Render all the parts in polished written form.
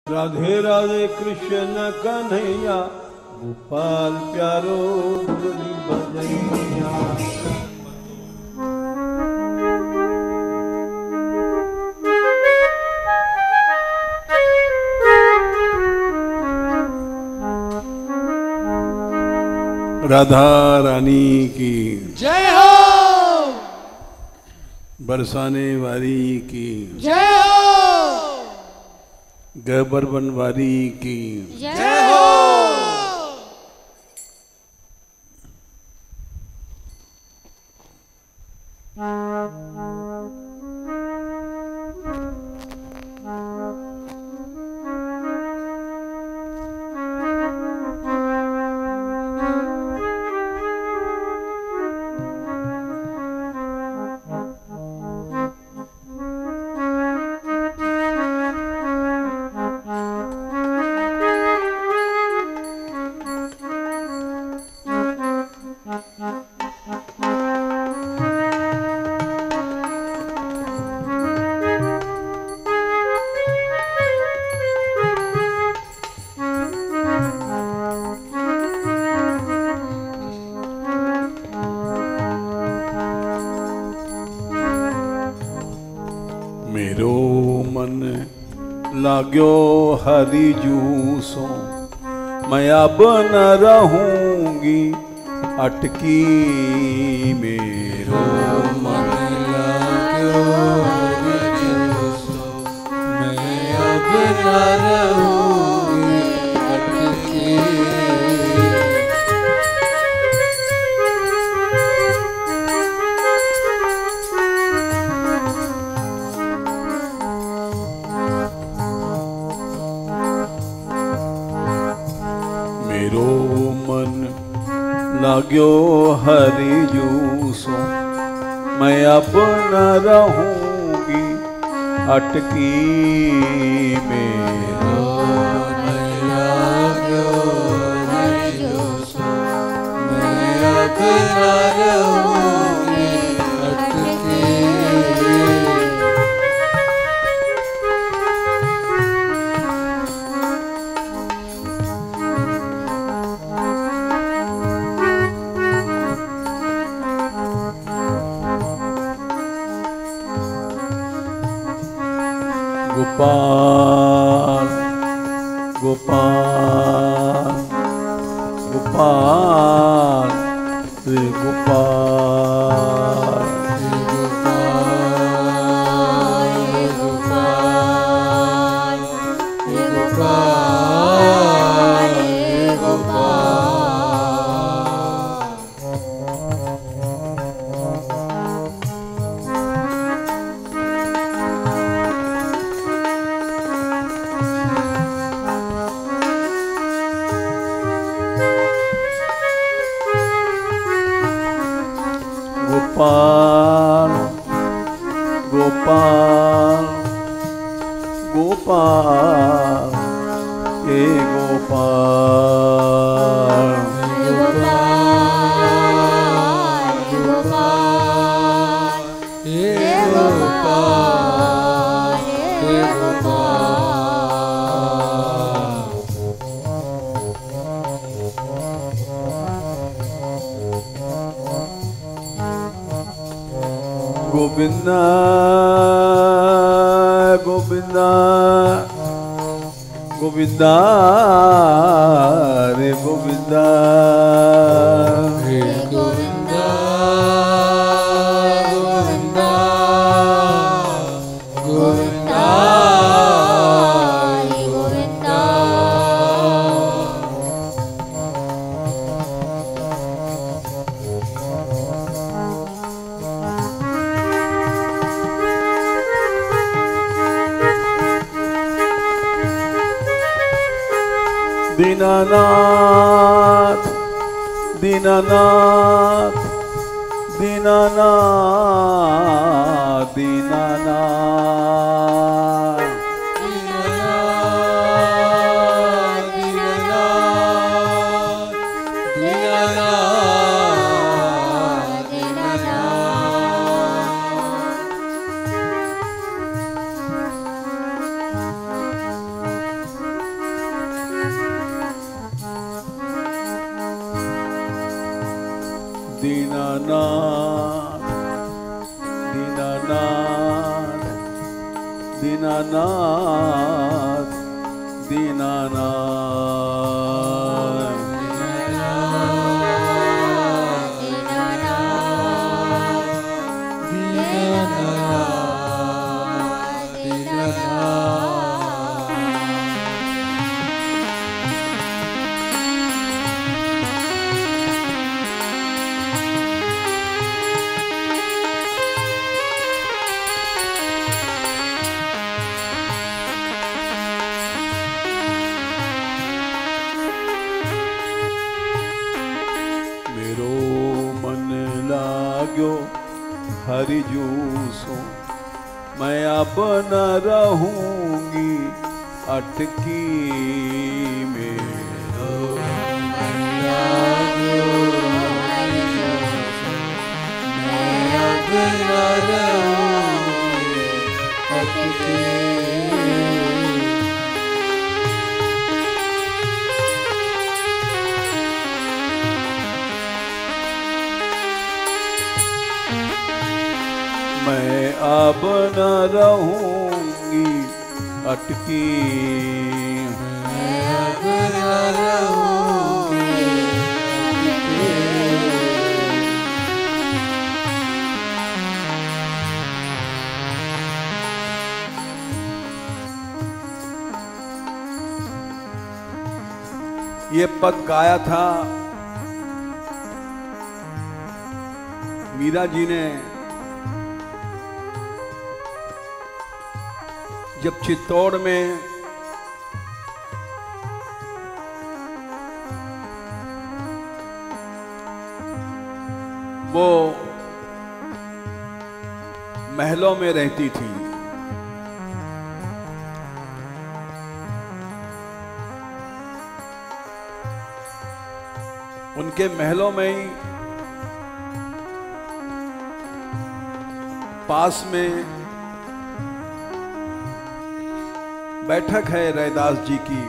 राधे राधे कृष्ण कन्हैया गोपाल प्यारो मुरली बजैया। राधा रानी की जय हो, बरसाने वाली की जय हो, गबर बनवारी की जय हो। मेरो मन लाग्यो हरि जूसो, मैं अब न रहूंगी अटकी। मेरो मन लाग्यो हरि जूसो, मैं अब न रहूंगी अटकी। मेरो मन लाग्यो हरि जूसो, मैं अब न रहूंगी अटकी। मेरो मन लाग्यो हरि जूसो, मैं अब न रहूंगी अटकी। गोपाल गोपाल गोपाल रे गोपाल गोपाल गोपाल गोपाल हे गोपाल गोविंदा गोविंदा गोविंदा रे गोविंदा हे गोविंदा गोविंदा गोविंदा हे गोविंदा। दीनानाथ दीनानाथ दीनानाथ दीनानाथ दीनानाथ दीनानाथ दीनानाथ दीनानाथ हरि जूसो मैं अब न रहूंगी अटकी मेरो मैं अब न रहूंगी अटकी। मैं अब न रहूंगी अटकी मैं अब न रहूंगी अटकी। ये पद गाया था मीरा जी ने जब चित्तौड़ में वो महलों में रहती थी। उनके महलों में ही पास में बैठक है रैदास जी की।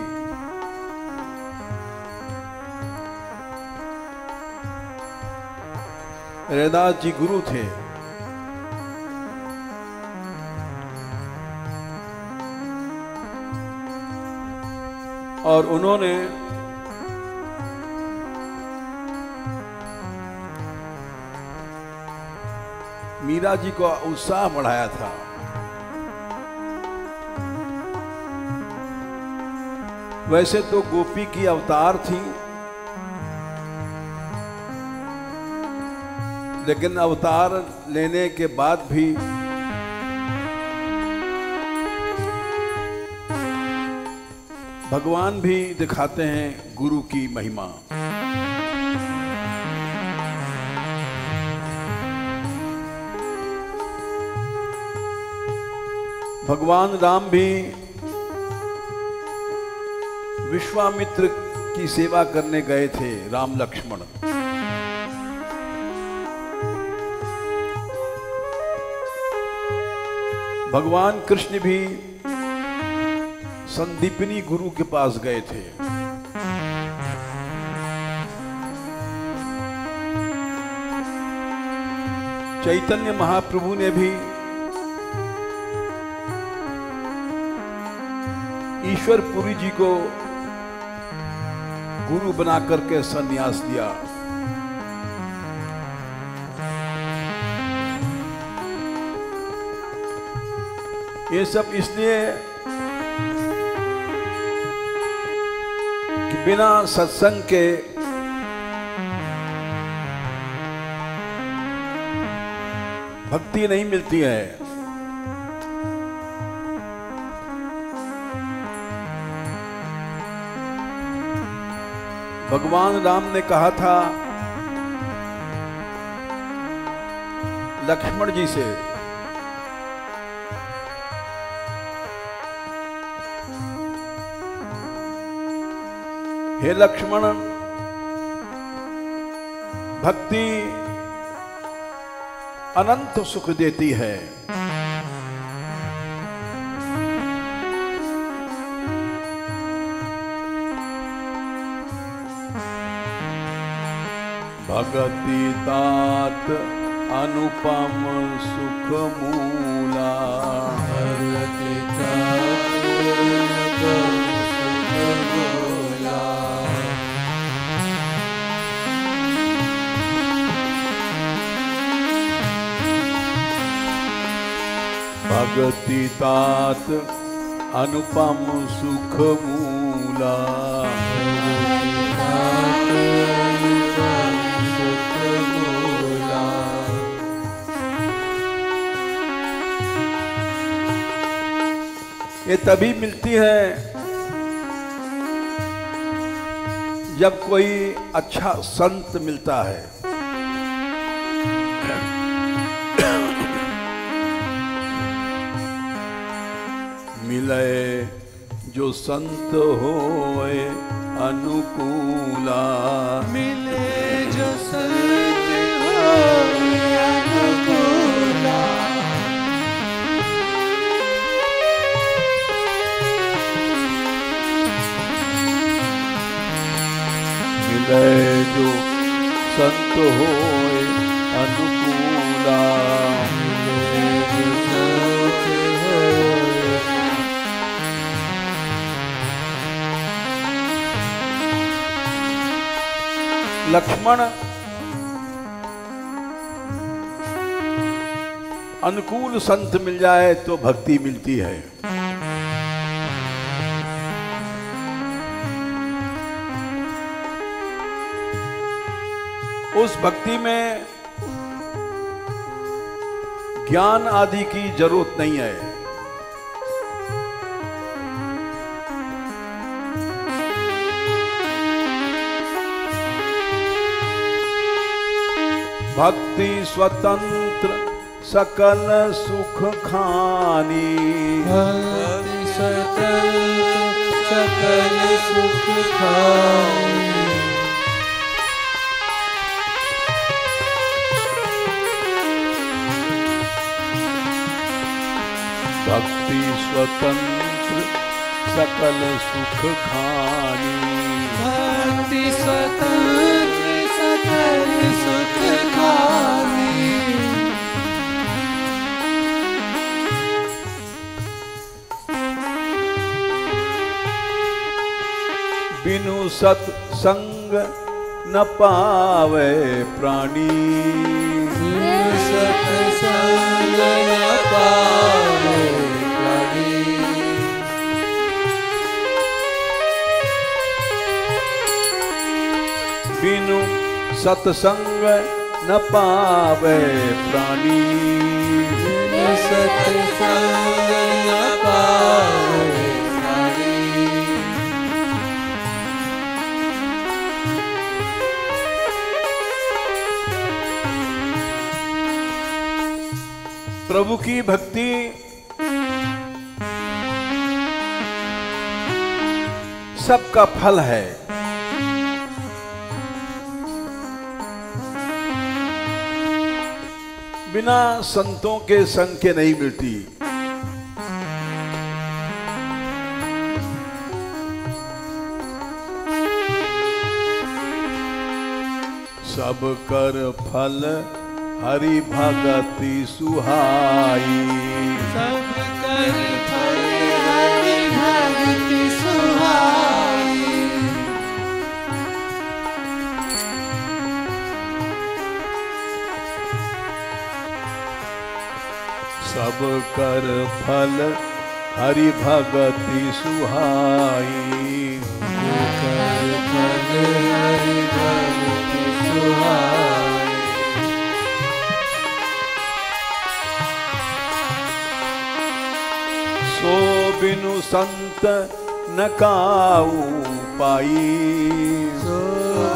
रैदास जी गुरु थे। और उन्होंने मीरा जी को उत्साह बढ़ाया था। वैसे तो गोपी की अवतार थी, लेकिन अवतार लेने के बाद भी भगवान भी दिखाते हैं गुरु की महिमा। भगवान राम भी विश्वामित्र की सेवा करने गए थे, राम लक्ष्मण। भगवान कृष्ण भी संदीपनी गुरु के पास गए थे। चैतन्य महाप्रभु ने भी ईश्वरपुरी जी को गुरु बना करके संन्यास दिया। ये सब इसलिए कि बिना सत्संग के भक्ति नहीं मिलती है। भगवान राम ने कहा था लक्ष्मण जी से, हे लक्ष्मण, भक्ति अनंत सुख देती है। भगति तात अनुपम सुख मूला। भगति तात अनुपम सुख मूला। भगति तात अनुपम सुख मूला। ये तभी मिलती है जब कोई अच्छा संत मिलता है। मिले जो संत होए अनुकूला। मिले जो संत होए अनुकूला। मिले जो संत होए अनुकूला। मिले जो संत होए। लक्ष्मण अनुकूल संत मिल जाए तो भक्ति मिलती है। उस भक्ति में ज्ञान आदि की जरूरत नहीं है। भक्ति स्वतंत्र सकल सुख खानी। भक्ति स्वतंत्र सकल सुख खानी। भक्ति स्वतंत्र सकल सुख खानी। भक्ति स्वतंत्र सकल सुख खानी। बिनु सत्संग न पावे प्राणी। बिनु सत्संग न पावे प्राणी। बिनु सत्संग न पावे प्राणी। बिनु सत्संग न पावे प्राणी। प्रभु की भक्ति सबका फल है। बिना संतों के संग के नहीं मिलती। सब कर फल हरि भगति सुहाई। सब कर फल हरि भगति सुहाई। सब कर फल हरि भगति सुहाई। कर फल हरि भगति सुहाई। सो बिनु संत न काऊ पाई। सो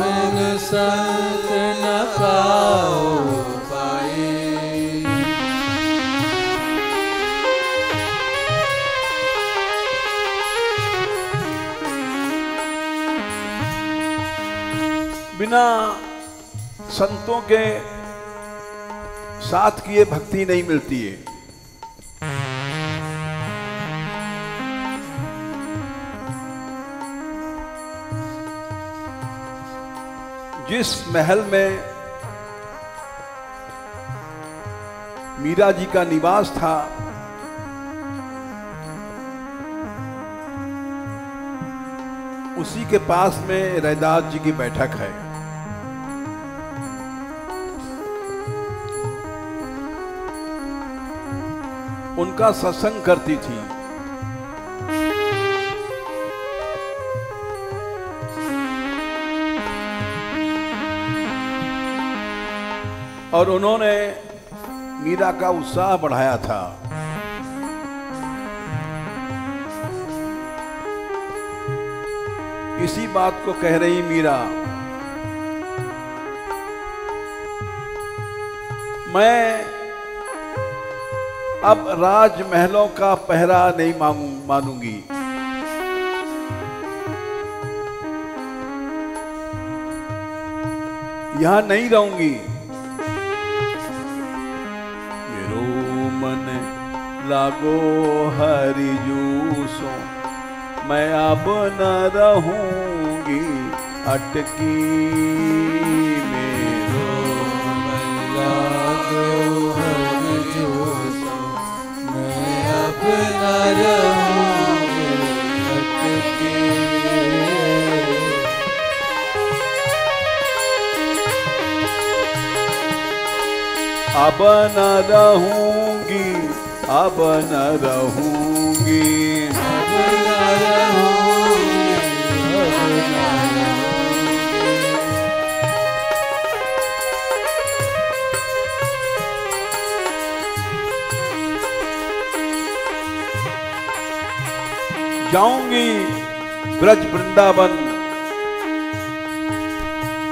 बिनु संत न काऊ पाई। बिना संतों के साथ किए भक्ति नहीं मिलती है। जिस महल में मीरा जी का निवास था, उसी के पास में रैदास जी की बैठक है। उनका सत्संग करती थी। और उन्होंने मीरा का उत्साह बढ़ाया था। इसी बात को कह रही मीरा, मैं अब राजमहलों का पहरा नहीं मानूंगी। यहां नहीं रहूंगी। मेरो मन लागो हरि जूसो, मैं अब न रहूंगी अटकी। मेरो मन लागो हरि जूसो, मैं अब न रहूंगी अटकी। अब न रहूंगी, अब न रहूंगी, अब न रहूंगी, अब न रहूंगी। जाऊंगी ब्रज वृंदावन,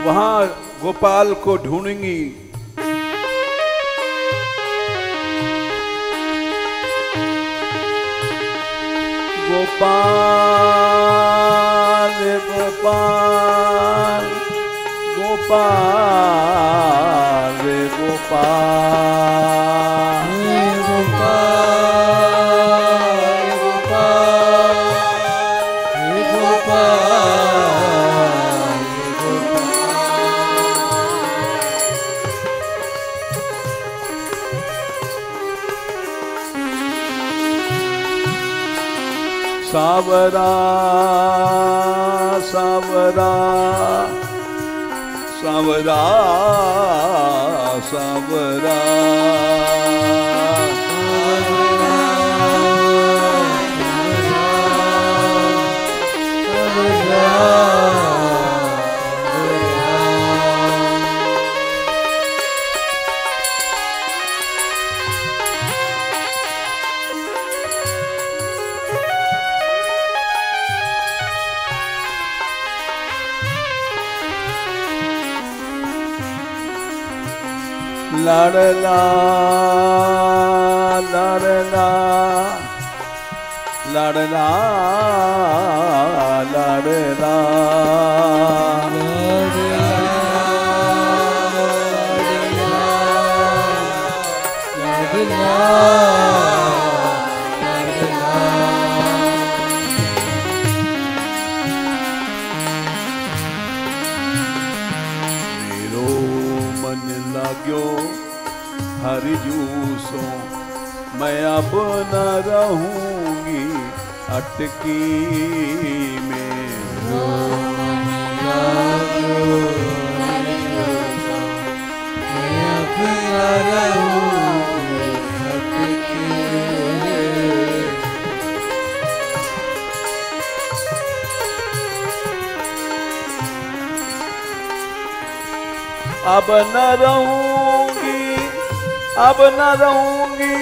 वहां गोपाल को ढूंढूंगी। गोपाल गोपाल गोपाल गोपाल सावरा सावरा सावरा सावरा लाडला लाडला लाडला लाडला मेरो मन लाग्यो हरि जूसो, मैं अब न रहूंगी अटकी में। मैं अब न रहूंगी अटकी। अब न रहूंगी, अब न रहूंगी,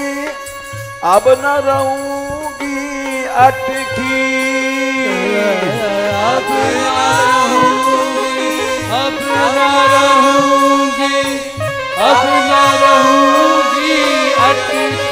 अब न रहूंगी अटकी। अब न रहूंगी, अब न रहूंगी, अब न रहूंगी अटकी।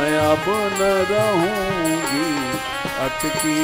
मैं अब न रहूंगी अटकी।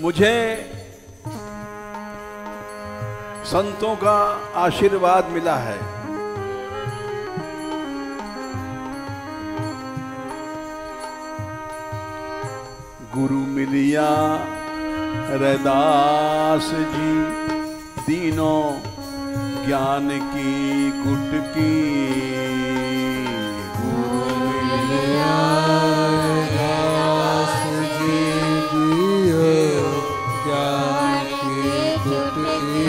मुझे संतों का आशीर्वाद मिला है। गुरु मिलिया रैदास जी, तीनों ज्ञान की गुटकी। गुरु मिलिया रैदास जी, दियो ज्ञान की गुटकी।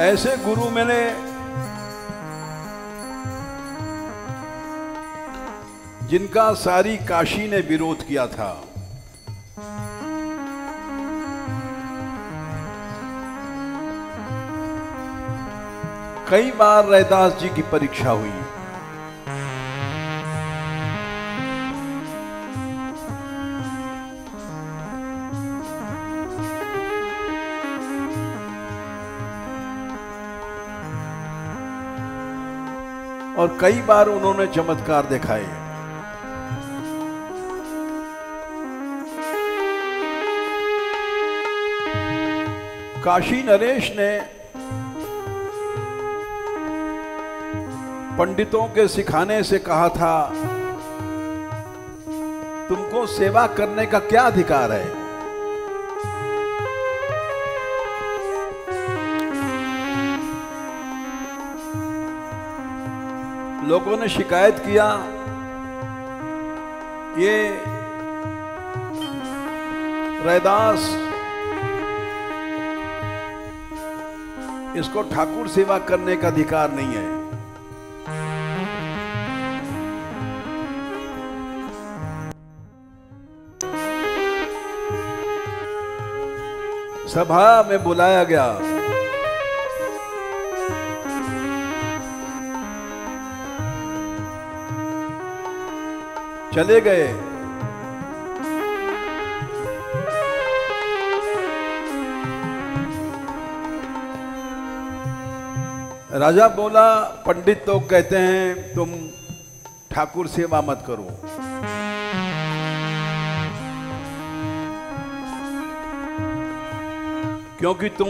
ऐसे गुरु मैंने जिनका सारी काशी ने विरोध किया था। कई बार रैदास जी की परीक्षा हुई। और कई बार उन्होंने चमत्कार दिखाए। काशी नरेश ने पंडितों के सिखाने से कहा था, तुमको सेवा करने का क्या अधिकार है? लोगों ने शिकायत किया, ये रैदास, इसको ठाकुर सेवा करने का अधिकार नहीं है। सभा में बुलाया गया। चले गए। राजा बोला, पंडित तो कहते हैं तुम ठाकुर सेवा मत करो। क्योंकि तुम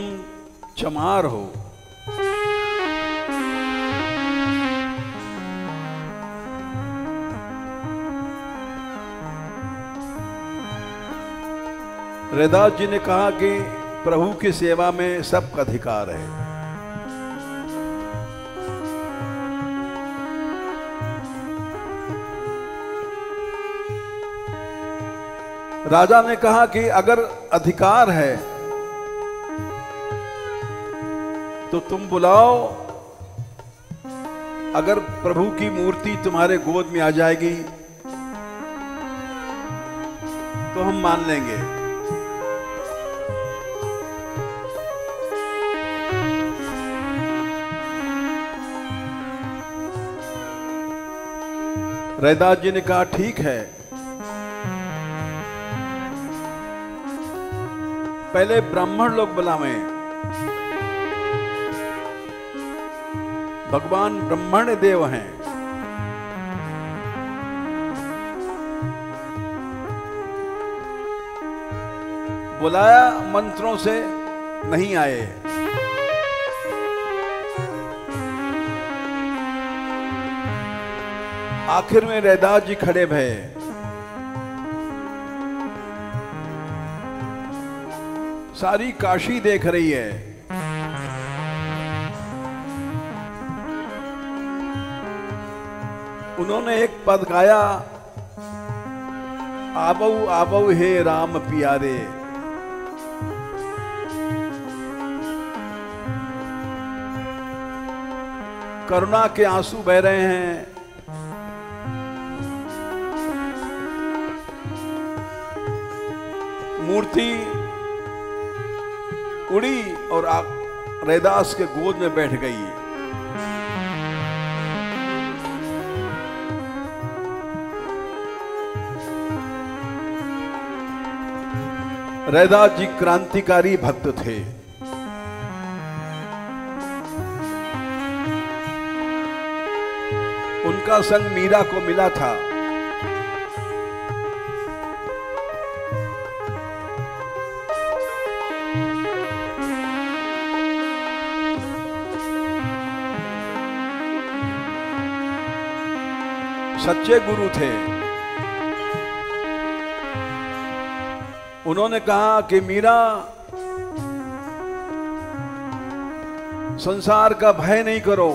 चमार हो। रैदास जी ने कहा कि प्रभु की सेवा में सबका अधिकार है। राजा ने कहा कि अगर अधिकार है तो तुम बुलाओ, अगर प्रभु की मूर्ति तुम्हारे गोद में आ जाएगी तो हम मान लेंगे। रैदास जी ने कहा ठीक है, पहले ब्राह्मण लोग बुलावें। भगवान ब्रह्मण्य देव हैं। बुलाया, मंत्रों से नहीं आए। आखिर में रैदास जी खड़े भये। सारी काशी देख रही है। उन्होंने एक पद गाया, आबऊ आबऊ हे राम प्यारे। करुणा के आंसू बह रहे हैं। मूर्ति उड़ी और रैदास के गोद में बैठ गई। रैदास जी क्रांतिकारी भक्त थे। उनका संग मीरा को मिला था। सच्चे गुरु थे। उन्होंने कहा कि मीरा, संसार का भय नहीं करो,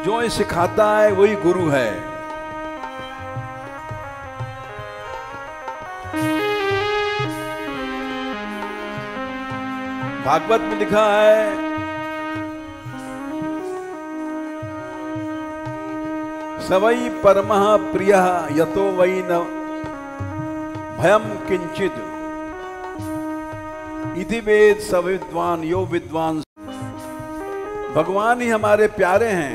जो ये सिखाता है वही गुरु है। भागवत में लिखा है, सवै परमः प्रियः यतो वै न भयम किंचित इति वेद स विद्वान यो विद्वान। भगवान ही हमारे प्यारे हैं,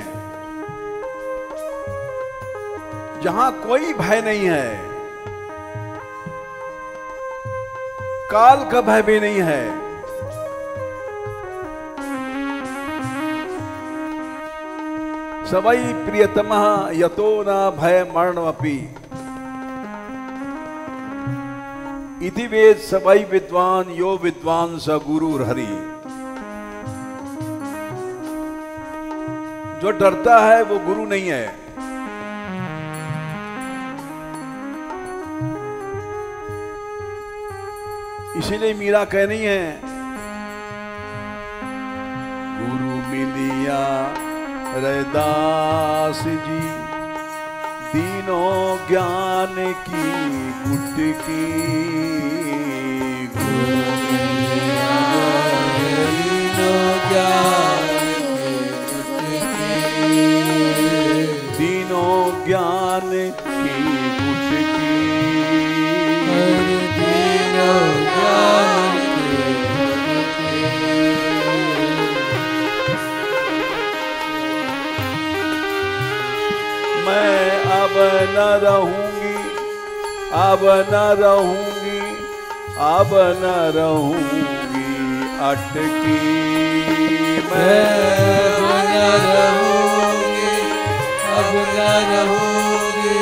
जहां कोई भय नहीं है, काल का भय भी नहीं है। सवै प्रियतमः यतो न भय मरणमपि इति वेद सवै विद्वान यो विद्वान स गुरुर्हरि। जो डरता है वो गुरु नहीं है। इसीलिए मीरा कह रही है, गुरु मिलिया रैदास जी दीनों ज्ञान की गुटकी। गुरु मिलिया दीनों ज्ञान की गुटकी। दीनों ज्ञान की गुटकी। दीनों ज्ञान की गुटकी। मैं अब न रहूंगी, अब न रहूंगी, अब न रहूंगी अटकी। मैं अब न रहूंगी, अब न रहूंगी,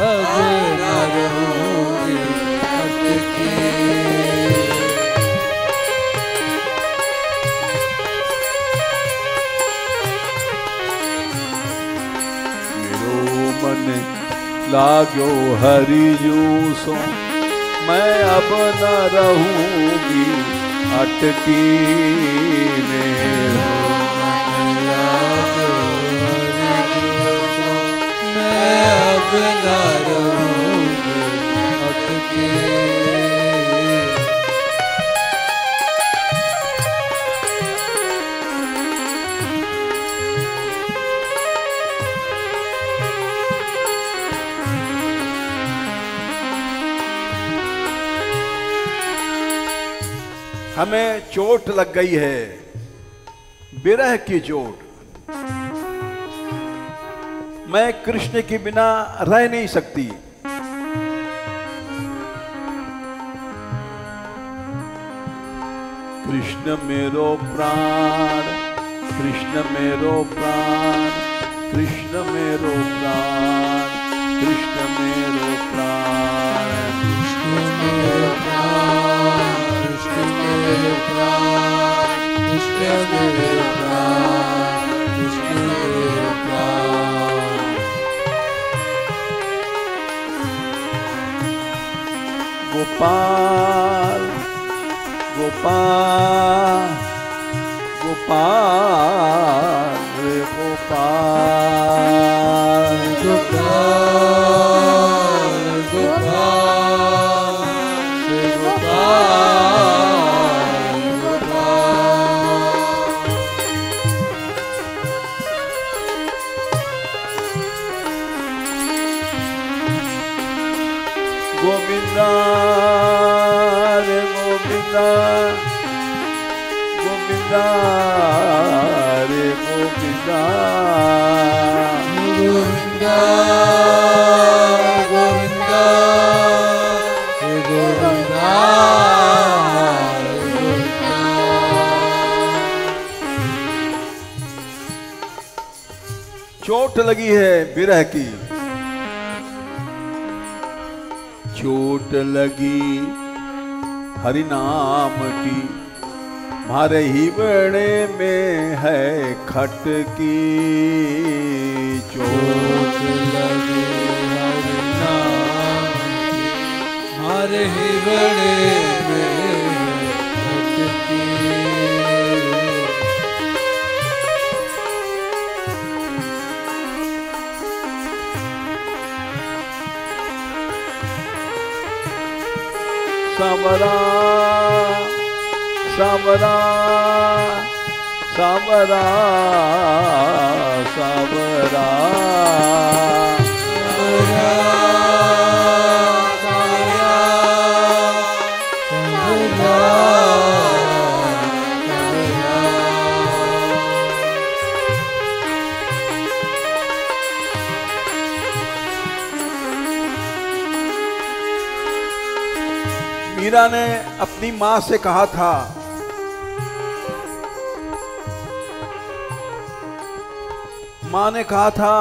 अब न रहूंगी अटकी। मन लागो हरि जू सो, मैं अब न रहूंगी अटकी। मेरो मन लागो हरि जू सो, मैं अब न रहूंगी अटकी। हमें चोट लग गई है, विरह की चोट। मैं कृष्ण के बिना रह नहीं सकती। कृष्ण मेरो प्राण, कृष्ण मेरो प्राण, कृष्ण मेरो प्राण, कृष्ण मेरो प्राण, कृष्ण मेरो प्राण, कृष्ण मेरो प्राण, कृष्ण मेरो प्राण, कृष्ण मेरो प्राण। गोपाल गोपाल गोपाल रे गोपाल गोपाल गोपाल रे गोपाल गोविंदा रे गोविंदा गोविंदा रे गोविंदा गोविंदा गोविंदा हे गोविंदा चोट लगी है विरह की, चोट लगी हरि नाम की, मारे ही बड़े में है खटकी। चोट लगी हरि नाम की, मारे ही बड़े में खटकी। सावरा सावरा सावरा सावरा मीरा ने अपनी मां से कहा था, मां ने कहा था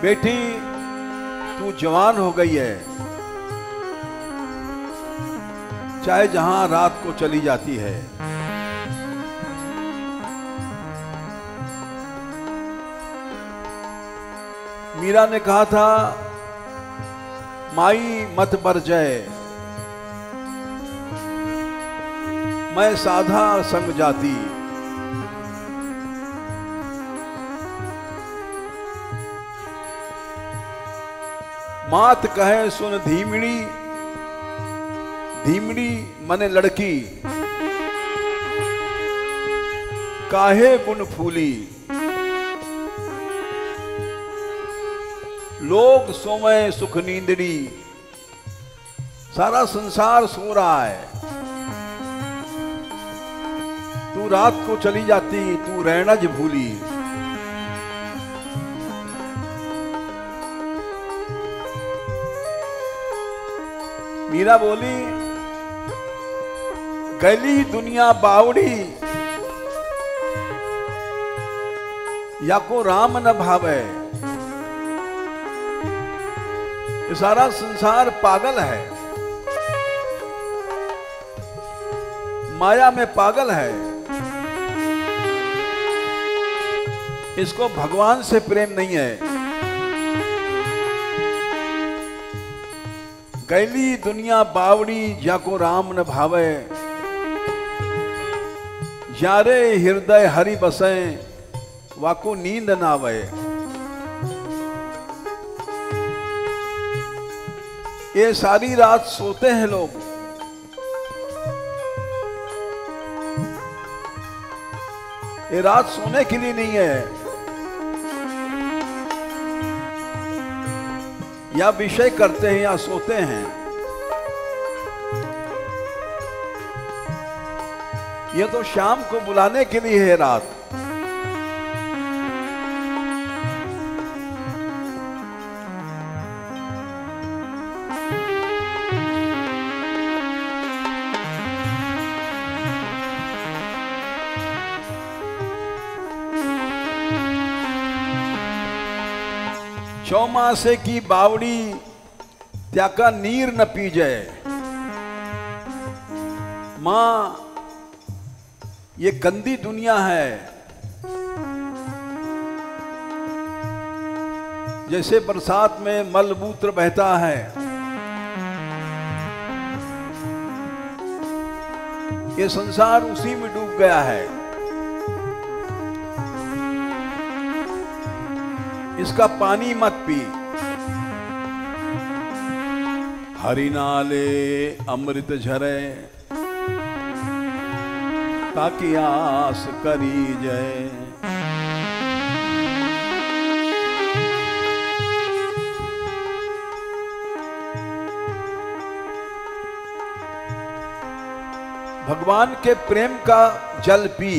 बेटी तू जवान हो गई है, चाहे जहां रात को चली जाती है। मीरा ने कहा था माई मत बर जाए, मैं साधा संग जाती। मात कहे सुन धीमड़ी, धीमड़ी मने लड़की, काहे गुण फूली। लोग सोवे सुख नींदड़ी, सारा संसार सो रहा है, तू रात को चली जाती, तू रहनज भूली। मीरा बोली गली दुनिया बावड़ी, या को राम न भावे। ये सारा संसार पागल है, माया में पागल है, इसको भगवान से प्रेम नहीं है। गैली दुनिया बावड़ी, जाको राम न भावे। यारे हृदय हरि बसे, वाको नींद ना आवे। ये सारी रात सोते हैं लोग, ये रात सोने के लिए नहीं है, या विषय करते हैं या सोते हैं। ये तो शाम को बुलाने के लिए है रात। चौमासे की बावड़ी, त्याका नीर न पीजे। मां ये गंदी दुनिया है, जैसे बरसात में मलमूत्र बहता है, ये संसार उसी में डूब गया है। इसका पानी मत पी। हरि नाले अमृत झरे, ताकि आस करी जय। भगवान के प्रेम का जल पी।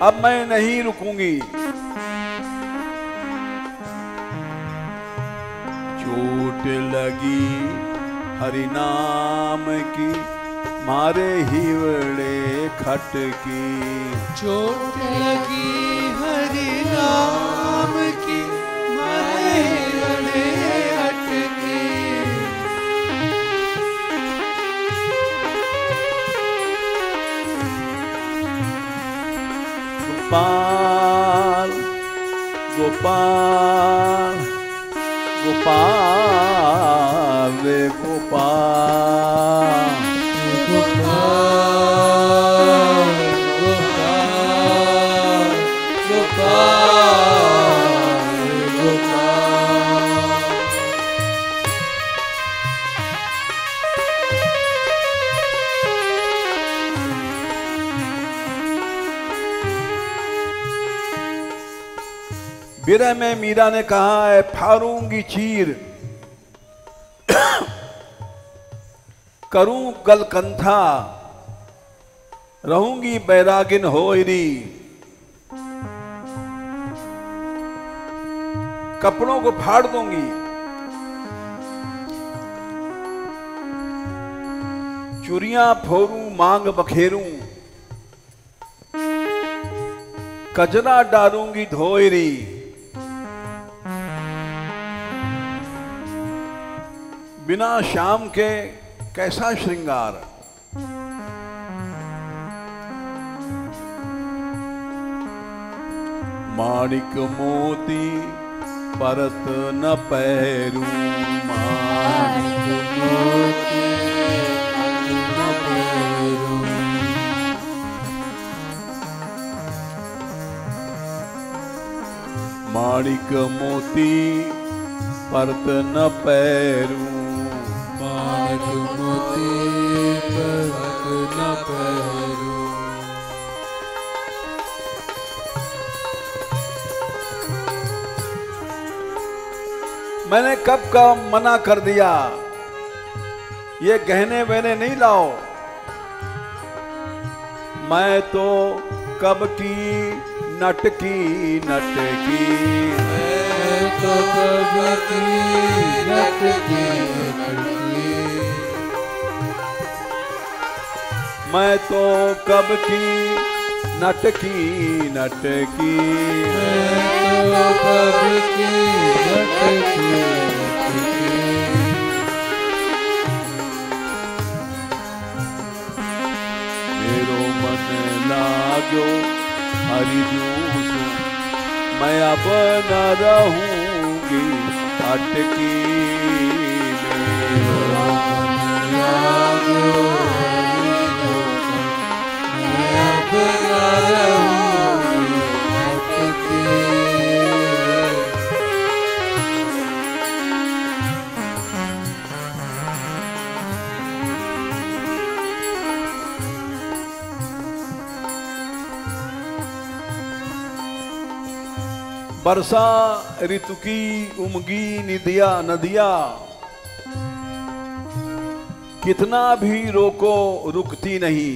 अब मैं नहीं रुकूंगी। चोट लगी हरि नाम की, मारे हिवड़े खटकी। चोट लगी हरि नाम की, मारे हिवड़े खटकी। गोपाल गोपाल गोपाल रे गोपाल गोपाल गोपाल गोपाल गोपाल। विरह में मीरा ने कहा है, फाड़ूंगी चीर, करूं गलकंथा, रहूंगी बैरागिन होइरी। कपड़ों को फाड़ दूंगी, चूड़ियां फोड़ूं, मांग बखेरूं, कजरा डालूंगी धोयरी। बिना शाम के कैसा श्रृंगार। माणिक मोती परत न पैरूं, माणिक मोती परत न पैरूं। माणिक मोती परत न पैरूं, माणिक मोती परत न पैरूं। मैंने कब का मना कर दिया, ये गहने वहने नहीं लाओ। मैं तो कब की नटकी नटकी, मैं तो कब की नटकी नटकी। मैं तो कब की नटकी नटकी। मैं तो कब की नटकी नटकी। मेरो मन लागो हरि दूसो, मैं अब न रहूंगी अटकी। मेरा मन लागो हरि दूसो, मैं अब न रहूंगी अटकी। वर्षा ऋतु की उमगी नदिया, कितना भी रोको रुकती नहीं।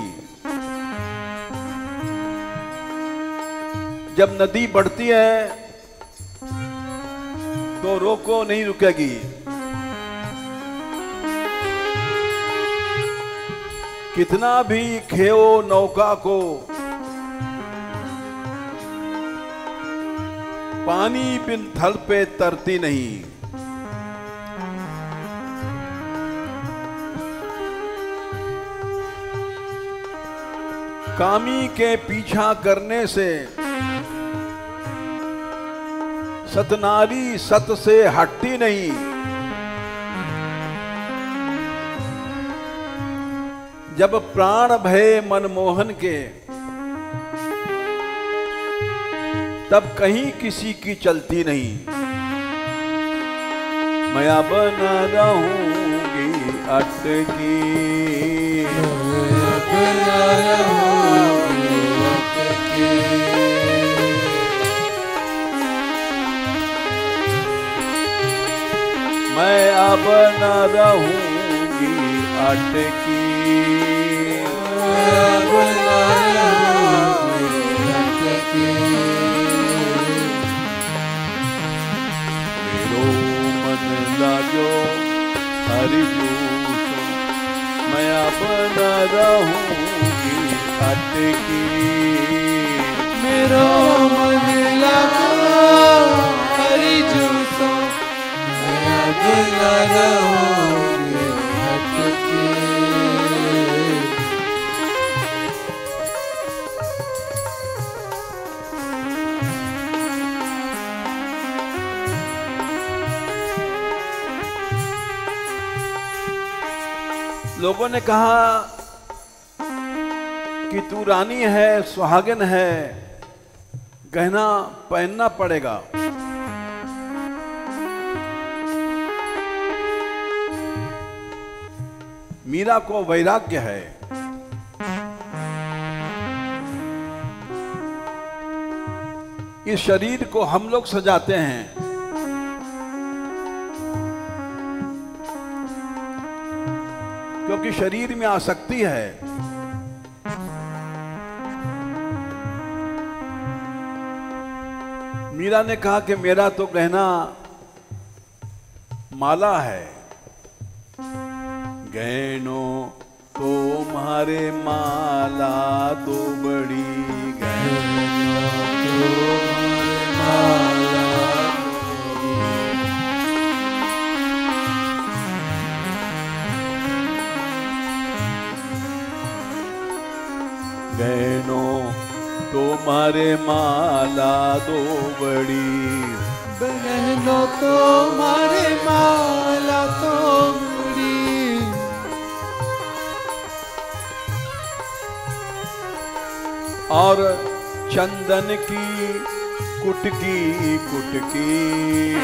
जब नदी बढ़ती है तो रोको नहीं रुकेगी। कितना भी खेओ नौका को, पानी बिन थल पे तरती नहीं। कामी के पीछा करने से सतनारी सत से हटती नहीं। जब प्राण भय मनमोहन के, तब कहीं किसी की चलती नहीं। मैं अब न रहूंगी अटकी, मैं अब न रहूंगी अटकी, अब न रहूंगी अटकी। मेरो मन लागो हरि जूसो, मैं अब न रहूंगी अटकी। मेरो मन लागो हरि जूसो, मैं अब न रहूंगी अटकी। लोगों ने कहा कि तू रानी है, सुहागन है, गहना पहनना पड़ेगा। मीरा को वैराग्य है। इस शरीर को हम लोग सजाते हैं, क्योंकि शरीर में आसक्ति है। मीरा ने कहा कि मेरा तो गहना माला है। गहनों तुम्हारे माला तो बड़ी, गहनों तुम्हारे माला गहनों तुम्हारे माला दो बड़ी, बहनों तुम्हारे माला तो बड़ी। और चंदन की कुटकी कुटकी,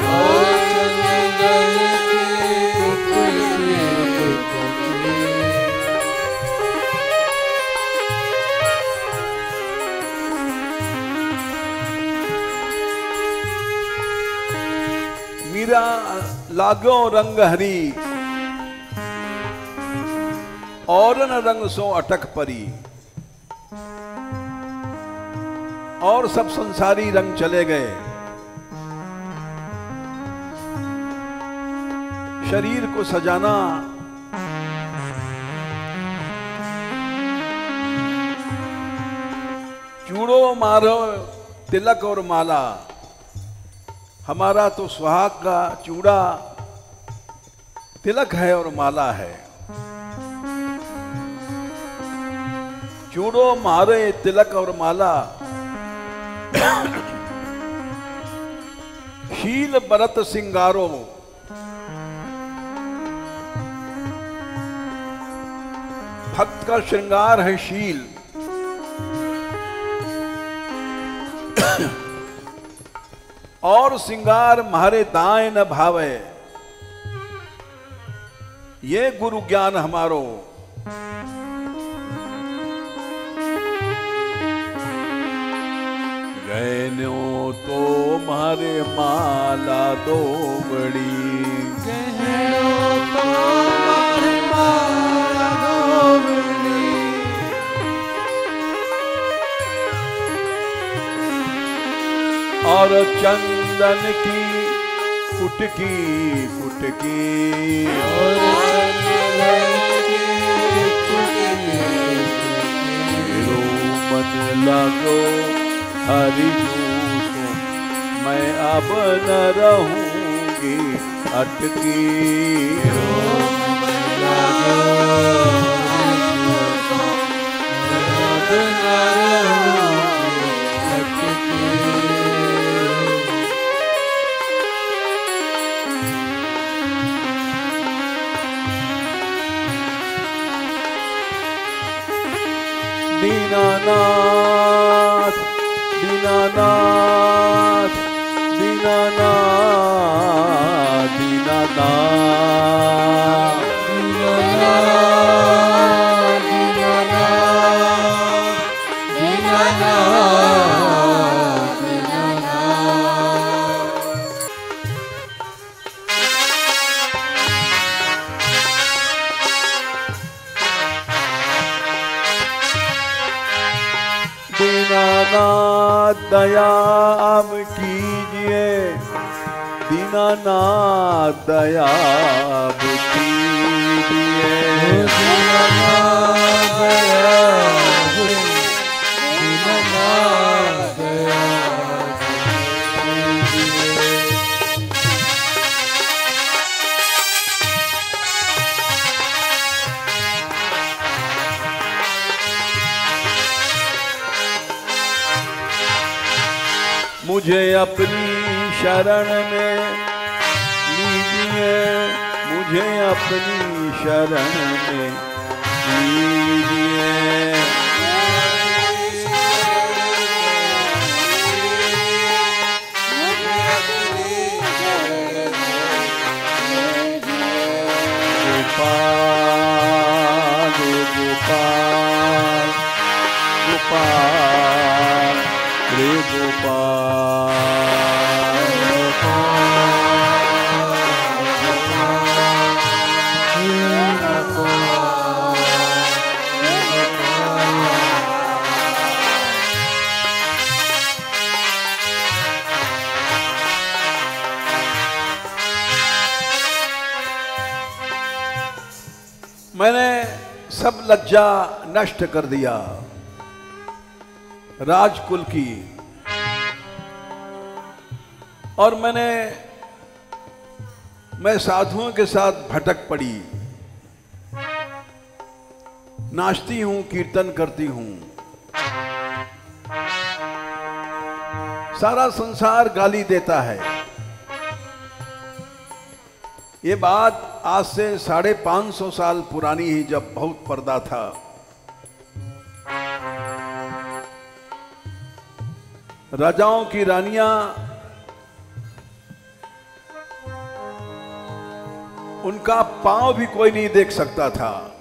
और चंदन की कुटकी कुटकी। मीरा लागो रंग हरी, और न रंग सो अटक परी। और सब संसारी रंग चले गए। शरीर को सजाना चूड़ो मारो तिलक और माला। हमारा तो सुहाग का चूड़ा तिलक है और माला है। चूड़ो मारे तिलक और माला, शील बरत सिंगारो। भक्त का श्रृंगार है शील। और सिंगार म्हारे दाएं न भावे, ये गुरु ज्ञान हमारो। गहनों तो म्हारे माला दो बड़ी, गहनों तो म्हारे माला दो बड़ी। और चंदन की कुटकी कुटकी, और चंदन की कुटकी कुटकी। मेरो मन लागो हरि जूसो, मैं अब न रहूंगी अटकी। मेरो मन लागो हरि जूसो, मैं अब अब न रहोगे अटके। दीनानाथ दीनानाथ दीनानाथ दीनानाथ दीनानाथ दया अब कीजिए, दीनानाथ दया अब कीजिए। दीनानाथ दया दीनानाथ दया मुझे अपनी शरण में लीजिए, मुझे अपनी शरण में लीजिए। गोपाल गोपाल गोपाल रे मैंने सब लज्जा नष्ट कर दिया राजकुल की, और मैं साधुओं के साथ भटक पड़ी, नाचती हूं, कीर्तन करती हूं। सारा संसार गाली देता है। ये बात आज से 550 साल पुरानी ही, जब बहुत पर्दा था। राजाओं की रानियां उनका पांव भी कोई नहीं देख सकता था।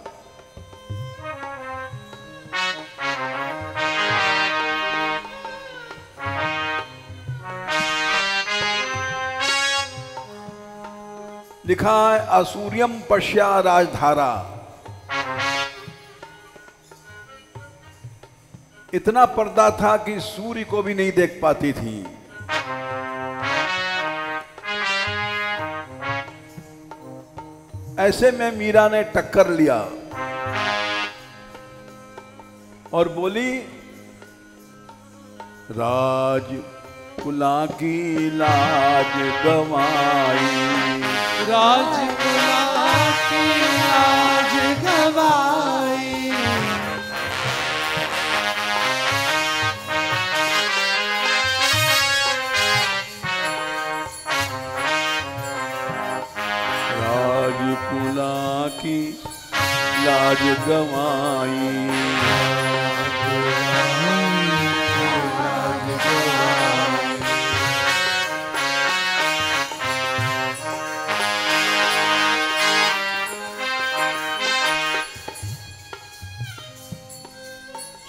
लिखा है असूर्यम पश्या राजधारा। इतना पर्दा था कि सूर्य को भी नहीं देख पाती थी। ऐसे में मीरा ने टक्कर लिया और बोली, राजकुला की लाज गवाई, राजकुला की लाज गवाई। राजकुला की लाज गवाई।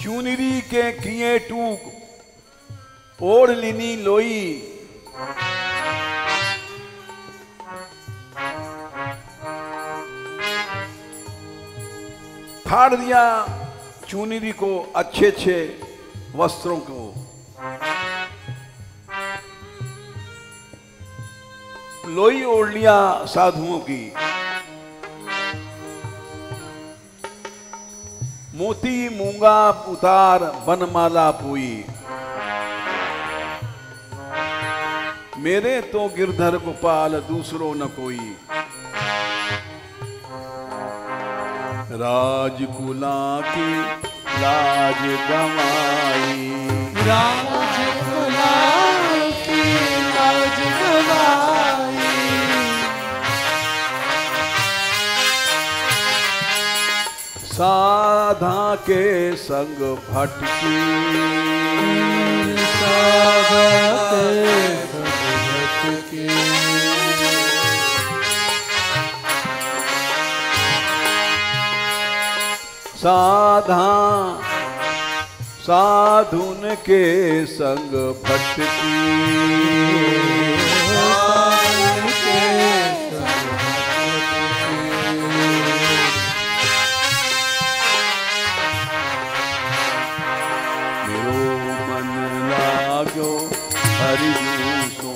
चुनरी के किए टूक ओढ़ लिनी लोई, फाड़ दिया चुनरी को, अच्छे अच्छे वस्त्रों को। लोई ओढ़ लिया साधुओं की। मोती मूंगा उतार बनमाला पुई, मेरे तो गिरधर गोपाल दूसरो न कोई। राजकुला की लाज गवाई। राजकुला की लाज गवाई। साधा के संग भटकी, साधा के संग भटकी। साधा साधुन के संग भटकी, साधुन के संग भटकी। मेरो मन लागो हरि सो,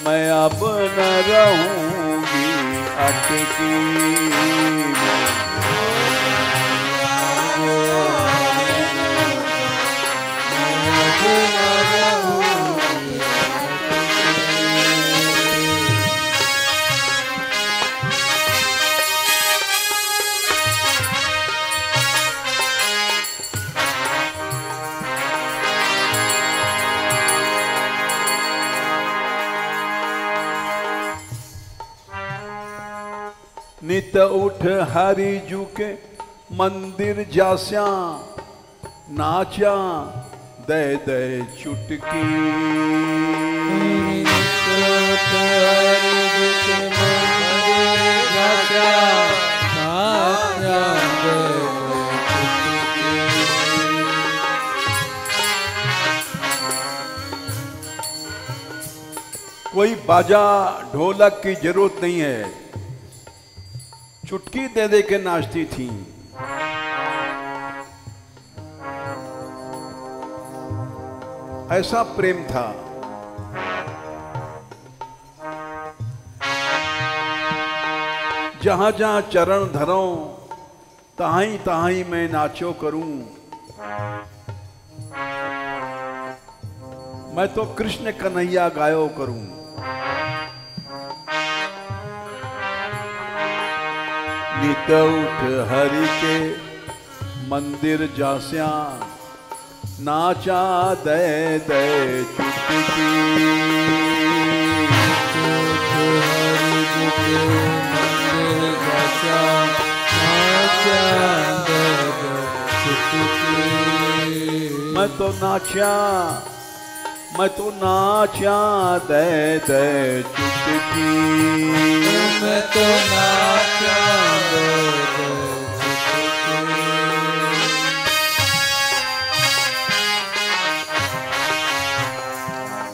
मैं अब न रहूंगी अटकी। नित उठ हरि जू के मंदिर जास्या, नाचा दे दे चुटकी। कोई बाजा ढोलक की जरूरत नहीं है, चुटकी दे दे के नाचती थी। ऐसा प्रेम था। जहां जहां चरण धरो, तहाई तहाई मैं नाचो करूं। मैं तो कृष्ण कन्हैया गायो करूं। नित उठ हरि के मंदिर जास्या, नाचा दे दे चुटकी। मैं तो नाचा, मैं तो नाचा दे दे चुटकी। मैं तो नाचा दे दे चुटकी।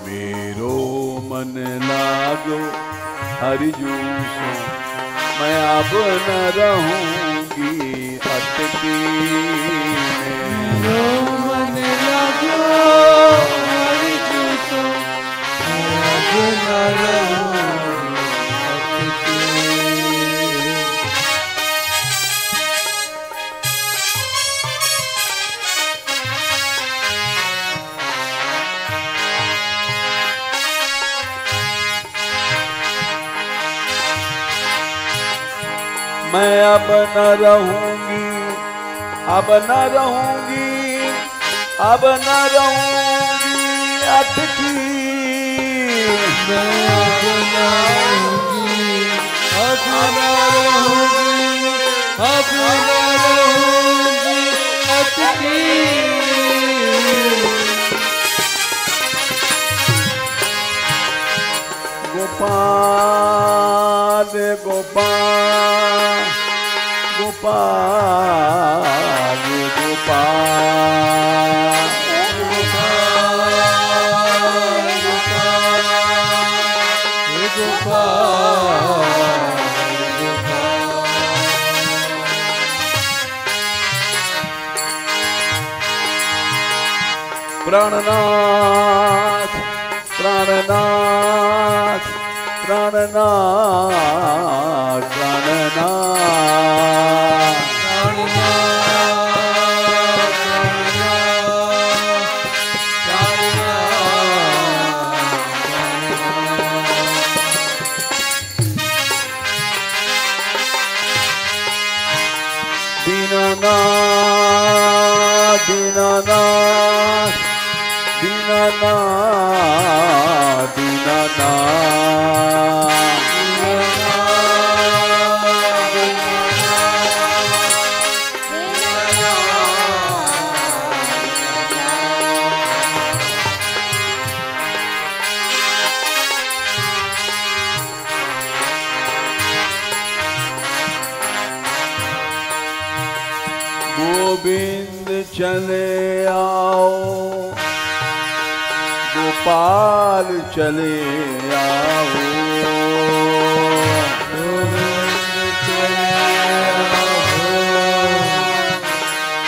मेरो मन लागो हरि जू सो, मैं अब न रहूंगी अटकी। मेरो मन लागो हरि जू सो, मैं अब न रहूंगी अटकी। मैं अब न रहूंगी, अब न रहूंगी, अब न रहूंगी अटकी। मैं अब न रहूंगी, अब न रहूंगी, अब न रहूंगी अटकी। गोपाल गोपाल गोपाल प्राणनाथ प्राणनाथ प्राणनाथ प्राणनाथ दीननाथ दीनानाथ दीनानाथ गोविंद चले आओ गोपाल चले आओ गोविंद चले आओ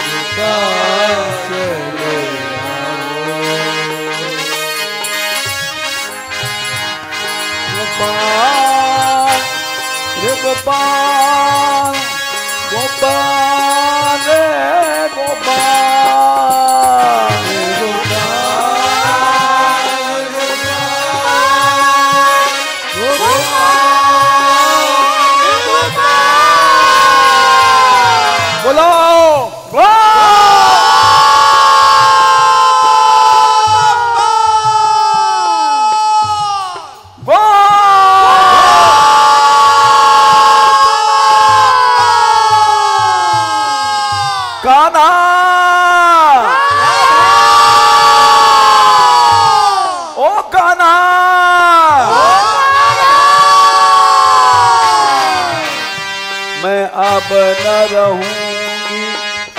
गोपाल चले गोपाल रे गोपाल गोपाल रे गोपाल बोलो कान्हा ओ कान्हा मैं अब न रहूंगी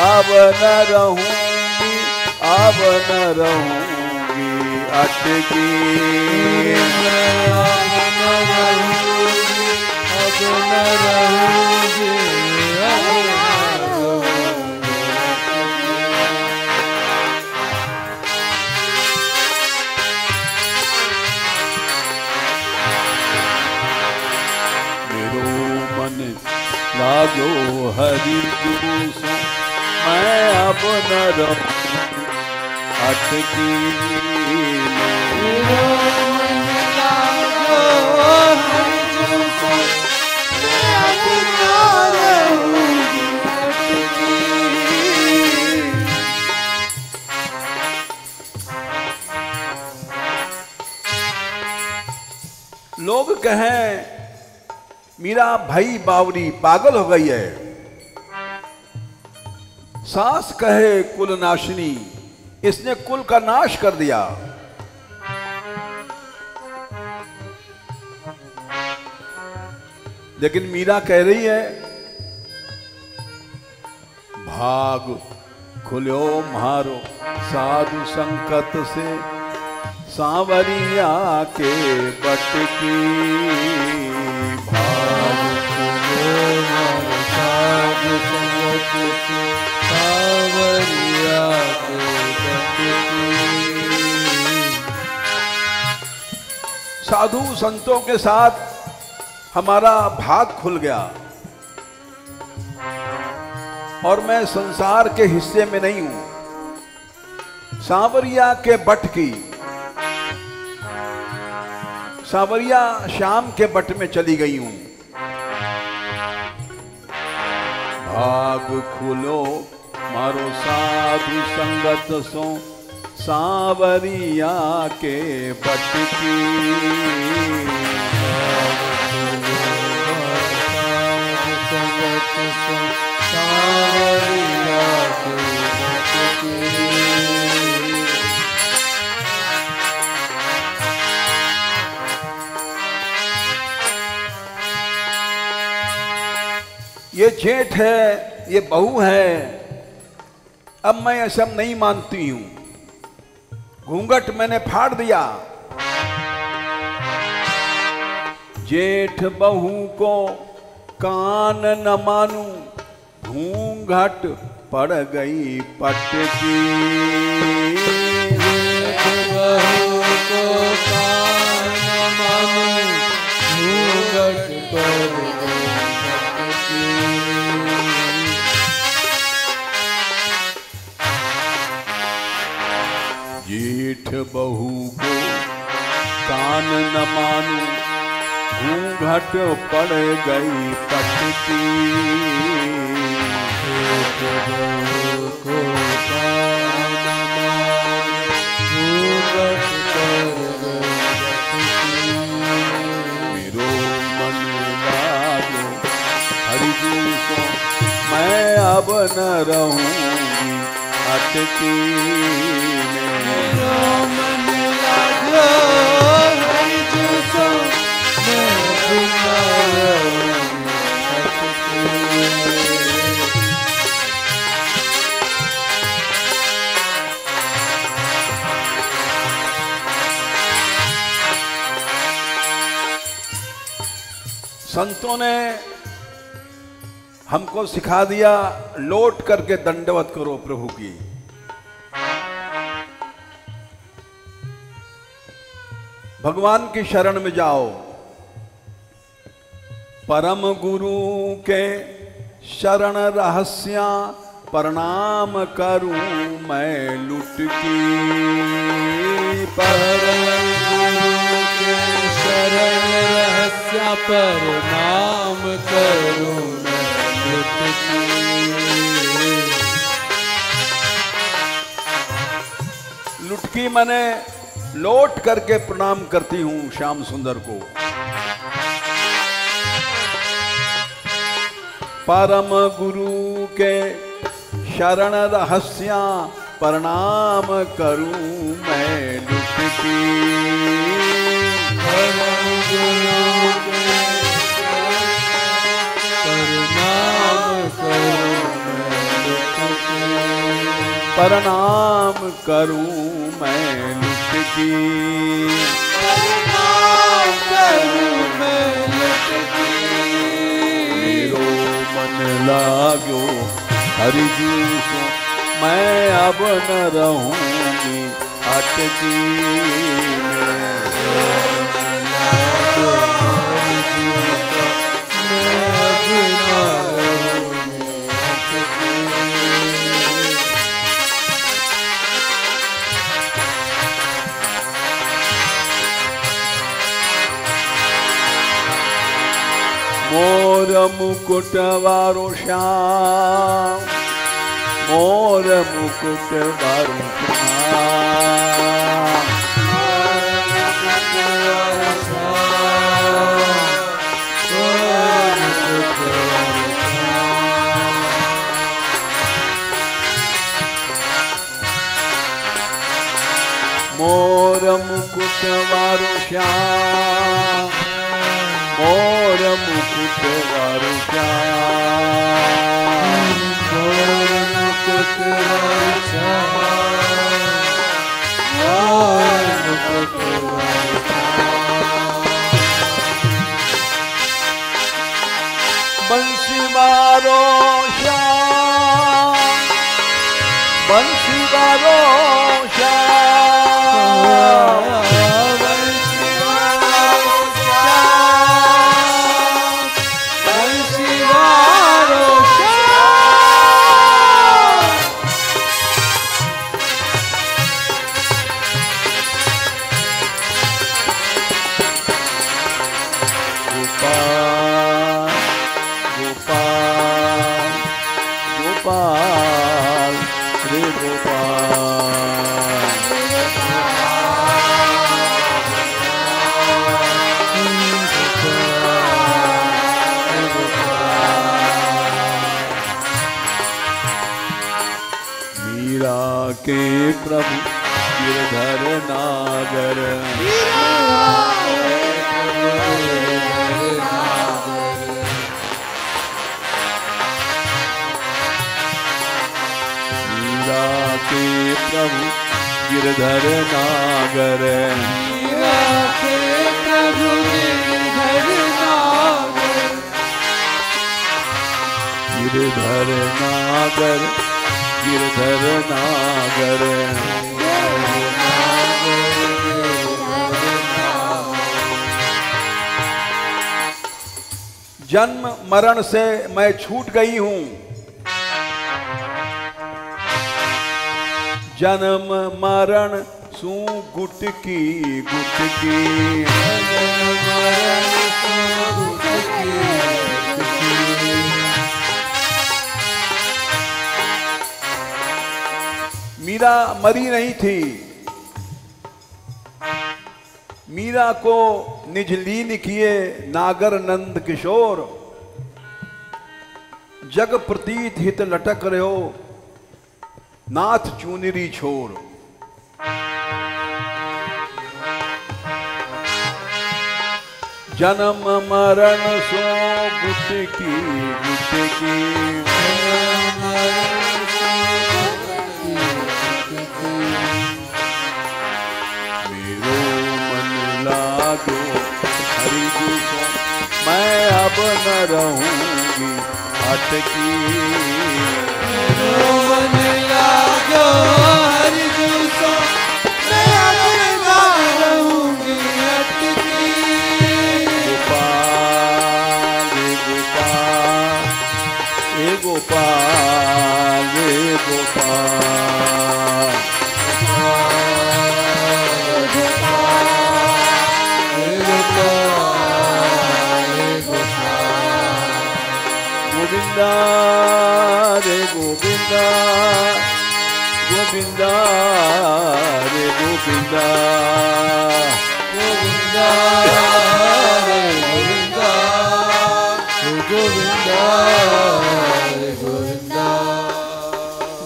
अब न रहूंगी अब न रहूंगी अटकी अब न रहूंगी लागो हरि सो मैं अब न रहूं अटकी लोग कहें मीरा भाई बावरी पागल हो गई है, सास कहे कुल नाशनी इसने कुल का नाश कर दिया। लेकिन मीरा कह रही है भाग खुल्यो म्हारो साधु संकट से सांवरिया के बट की भाग खुल्यो म्हारो साधु संकट से सांवरिया के बट की। साधु संतों के साथ हमारा भाग खुल गया और मैं संसार के हिस्से में नहीं हूं, सांवरिया के बट की। सांवरिया शाम के बट में चली गई हूं। भाग खुलो मारो साधु संगत सो सांवरिया के बट की। ये जेठ है, ये बहू है, अब मैं ये सब नहीं मानती हूं। घूंघट मैंने फाड़ दिया। जेठ बहू को कान न मानू, घूंघट पड़ गई पटकी। जेठ बहू को कान न मानू, घूंघट पड़ गई पटकी। जेठ बहू को कान न मानू, घूंघट पड़ गई पटकी। जेठ बहू को कान न मानू, रहूंगी अटकी मेरा मन लागे हरि जो सो मैं बिना रहूंगी अटकी। संतों ने हमको सिखा दिया लौट करके दंडवत करो प्रभु की। भगवान की शरण में जाओ। परम गुरु के शरण रहस्या प्रणाम करूं मैं लुट की। परम गुरु के शरण रहस्या प्रणाम करूं मैं लुट की। लुटकी मैंने लौट करके प्रणाम करती हूं श्याम सुंदर को। परम गुरु के शरण रहस्या प्रणाम करूं मैं लुटकी। परम गुरु के प्रणाम करूं मैं लुटकी। प्रणाम करूं मैं लुटकी। प्रणाम करूं मैं लुटकी। मेरो मन लागो हरि जी सो मैं अब न रहूंगी अटकी मोर मुकुट वारो श्याम, मोर मुकुट वारो श्याम, मोर मुकुट वारो श्याम, मोर मुकुट वारो श्याम, मोर मुकुट वारो श्याम, मोर मुकुट वारो श्याम। बंसी वारो श्याम, बंसी वारो श्याम, के प्रभु गिरधर नागर, मीरा के प्रभु गिरधर नागर, मीरा के प्रभु गिरधर नागर, गिरधर नागर, गिरधर नागर, जन्म मरण से मैं छूट गई हूं, जन्म मरण सू गुटकी गुटकी, मीरा मरी नहीं थी। मीरा को निज लीन किए नागर नंद किशोर, जग प्रतीत हित लटक रहो नाथ चूनरी छोर। जन्म मरण सो गुटकी गुटकी मेरो मन लागो हरि सो मैं अब न रहूंगी अटकी। मेरो मन लागो हरि सो मैं अब न रहूंगी अटकी। गोपाल हे गोपाल गोविंदा रे गोविंदा गोविंदा रे गोविंदा गोविंदा रे गोविंदा गोविंदा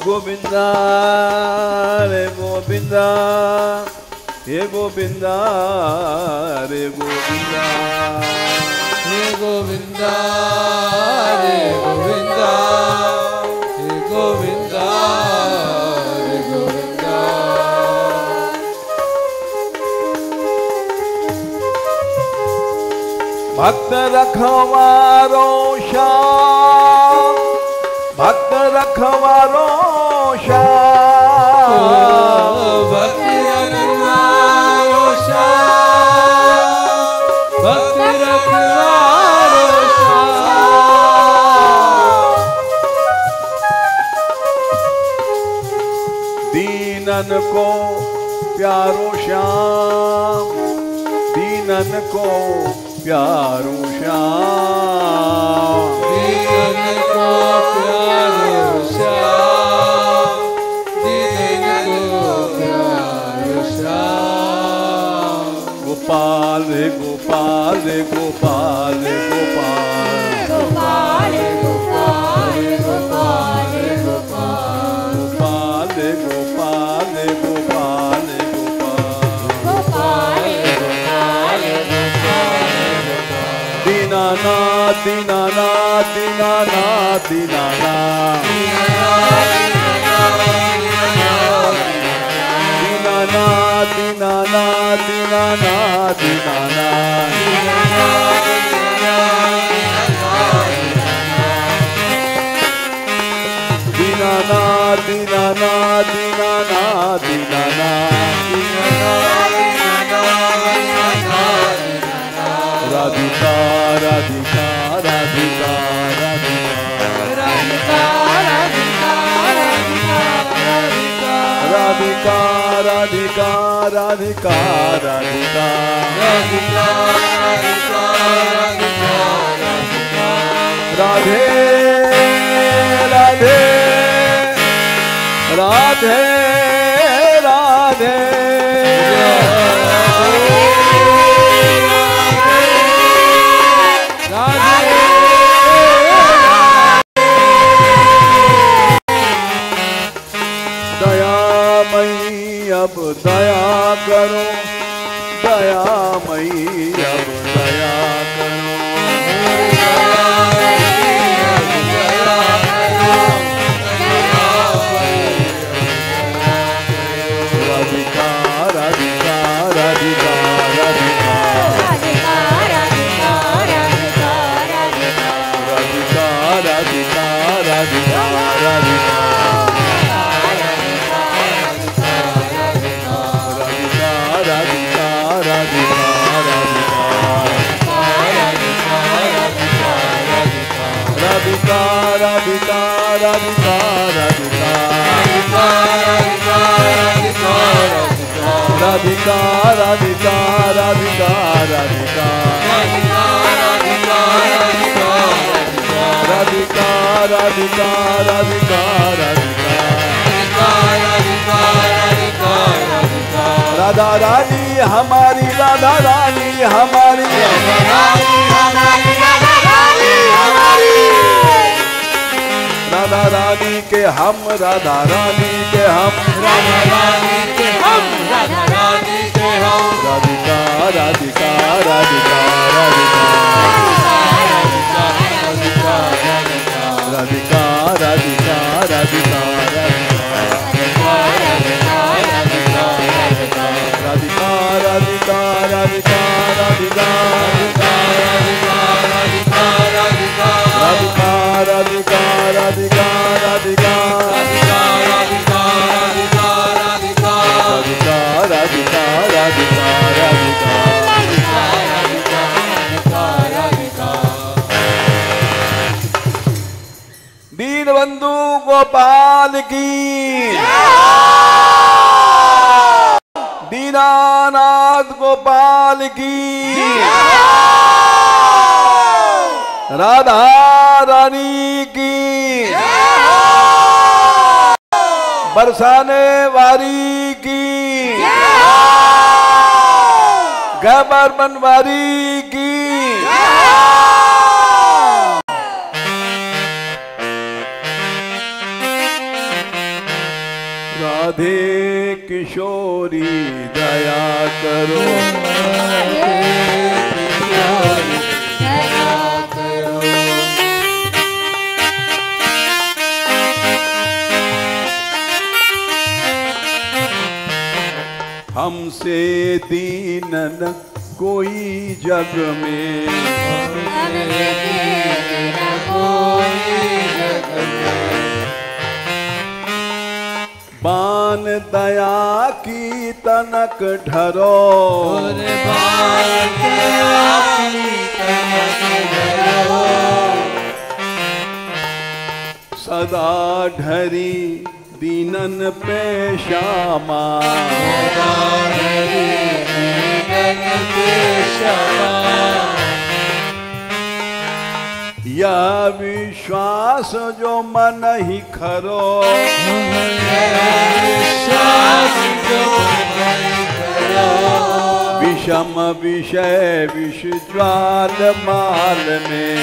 गोविंदा रे गोविंदा हे गोविंदा रे गोविंदा हे गोविंदा रे गोविंदा हे गोविंदा रे गोविंदा। भक्त रखवारो श्याम भक्त रखवारो श्याम भक्त रखवारो श्याम भक्त रखवारो श्याम। दीनन को प्यारो श्याम दीनन को प्यारो श्याम दीनन को प्यारो श्याम दीनन को प्यारो श्याम। गोपाल रे गोपाल रे गोपाल रे गोपाल गोपाल गोपाल गोपाल गोपाल गोपाल रे गोपाल रे गोपाल रे गोपाल गोपाल दीनानाथ दीनानाथ दीनानाथ दीनानाथ दीनानाथ दीनानाथ दीनानाथ दीनानाथ दीनानाथ दीनानाथ दीनानाथ राधिका राधिका राधिका राधिका राधिका राधिका राधिका राधिका राधे राधे राधे राधे अब दया करो दयामयी अब दया करो राधिका राधिका राधिका राधिका राधिका राधिका राधिका राधिका राधिका राधिका राधिका राधिका राधिका राधिका राधिका राधिका राधिका राधिका राधिका राधा रानी हमारी राधा रानी हमारी राधा रानी के हम, राधा रानी के हम, राधा रानी के हम, राधा रानी के हम, राधिका राधिका राधिका राधिका राधिका राधिका राधिका राधिका राधिका राधिका राधिका राधिका राधिका राधिका राधिका राधिका दीनबंधु गोपाल की, दीनानाथ गोपाल की, राधा रानी की, बरसाने वारी की, गबर बनवारी की, राधे किशोरी दया करो, हमसे दीन न कोई जग में, बान दया की तनक ढरो, सदा ढरी दीनन पे श्यामा, यह विश्वास जो मन ही खरो, विषम विषय विष ज्वाल माल में,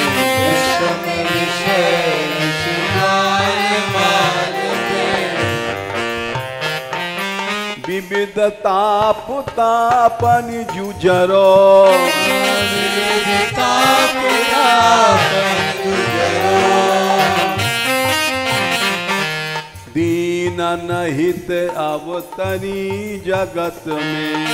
विविध ताप तापन जुजरो, दीन नहित अवतरी जगत में,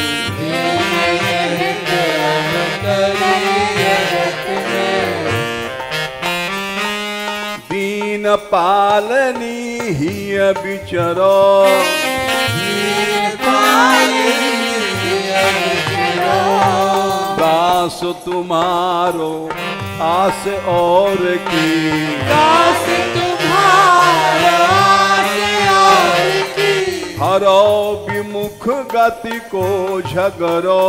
दीन पालनी ही बिचरो, दास तुम्हारो आस और की, दास तुम्हारा हरो विमुख गति को झगरो,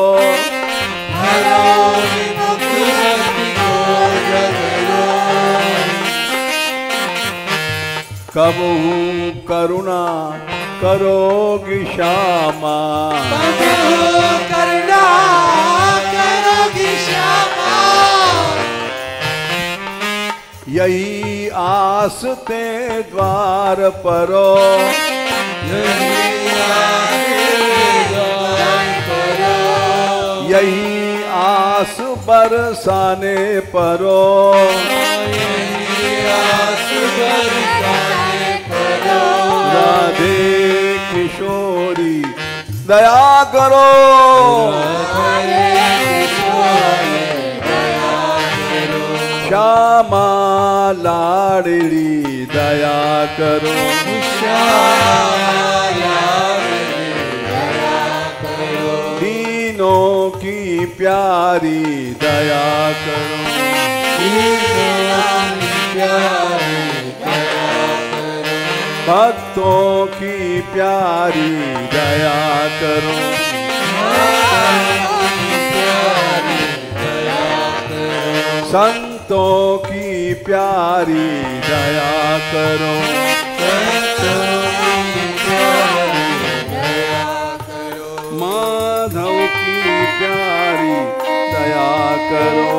कबहू करुणा करोगी श्यामा, करुणा करोगी श्यामा, यही आस ते द्वार परो, यही आस बरसाने परो, राधे किशोरी दया करो, श्यामा लाडली दया करो, दीनों की प्यारी दया करो, भक्तों की प्यारी दया करो, संतों की प्यारी दया करो, माधव की प्यारी दया करो,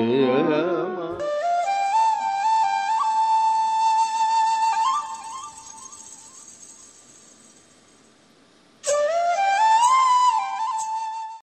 Yeah.